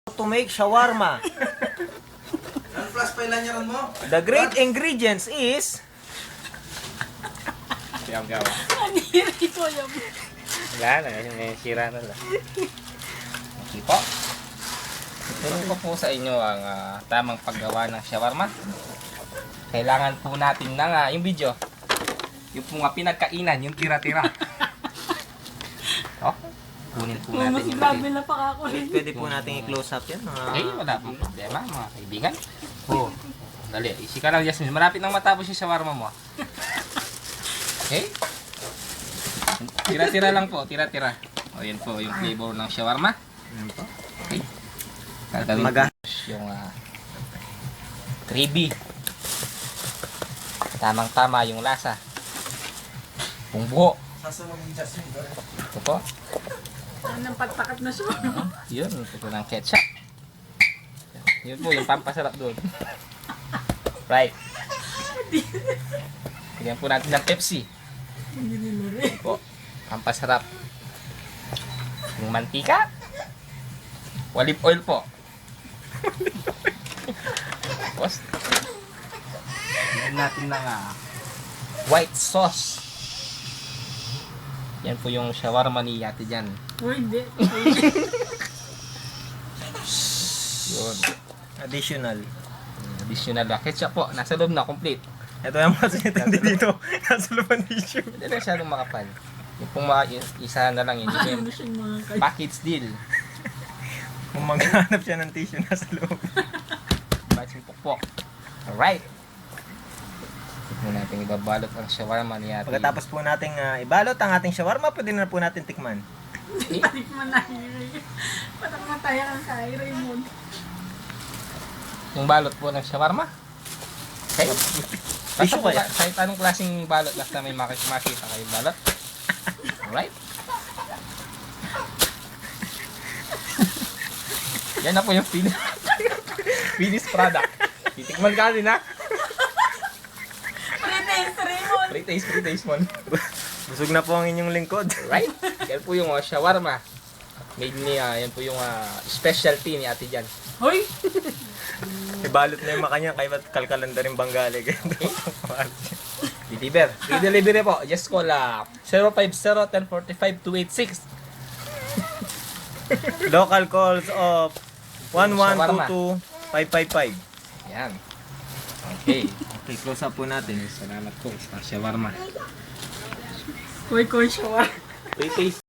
To make shawarma. Ang flash pa ilan yan mo? The great ingredients is Gaw-gaw. Ano yun ito yung... Wala na, may sira na lang. Okay po. Ituro ko po sa inyo ang tamang paggawa ng shawarma. Kailangan po natin ng yung video. Yung po nga pinagkainan, yung tira-tira. Oh, kunin po natin Mas yung grabe video. na pakakunin. pwede po nating i-close up yan. Okay, wala pong problema mga kaibigan. Oh, dali. Isi ka lang, Jasmine. Malapit nang matapos yung shawarma mo. Okay? Tira-tira lang po, tira-tira. O, yan po yung flavor ng shawarma. Yan po. Okay. Gagawin Maga- po yung gravy. Tamang-tama yung lasa. Buo. Sasunod yung Jasmine. Ito po. Anong pagtakat na siya. Yun, ito po ng ketchup. Yun po, yung pampasarap doon. Right. Bigyan po natin ng Pepsi. Yun po, pampasarap. Yung mantika. Olive oil po. Tapos, bigyan natin ng white sauce. Yan po yung shawarma ni Ate Jan. Uy, hindi. Yun. Additional. Additional ketchup po. Nasa loob na, complete. Ito yung mga sinitindi dito. Nasa laman tissue. Hindi na masyadong makapal. Yung pong isa na lang yun. Yung Ano siyang mga kayo. package deal. Kung maghanap siya ng tissue nasa loob. Batching pokpok. Alright. Ito natin ibabalot ang shawarma ni Ate. Pagkatapos po nating ibalot ang ating shawarma, pwede na po natin tikman. Balik mo na yun. Patang mataya ang kay Raymond. Yung balot po ng shawarma. Okay? Basta Tissue po, kaya? kahit anong klaseng balot, basta may makita kayong balot. Alright? Yan na po yung finished product. Titikman ka din ha. Pre-taste, Raymond. Pre-taste mo. Busog na po ang inyong lingkod. Right? Yan po yung shawarma. Made ni, yan po yung specialty ni Ate Jan. Hoy! Ibalot na yung makanya, kaya ba't kalkalan na rin Banggali. Deliver. Free delivery po. Just call 050-1045-286. Local calls of 1122-555. Yan. Okay. Okay, close up po natin. Salamat po sa shawarma. Koy, siya. Pre-taste.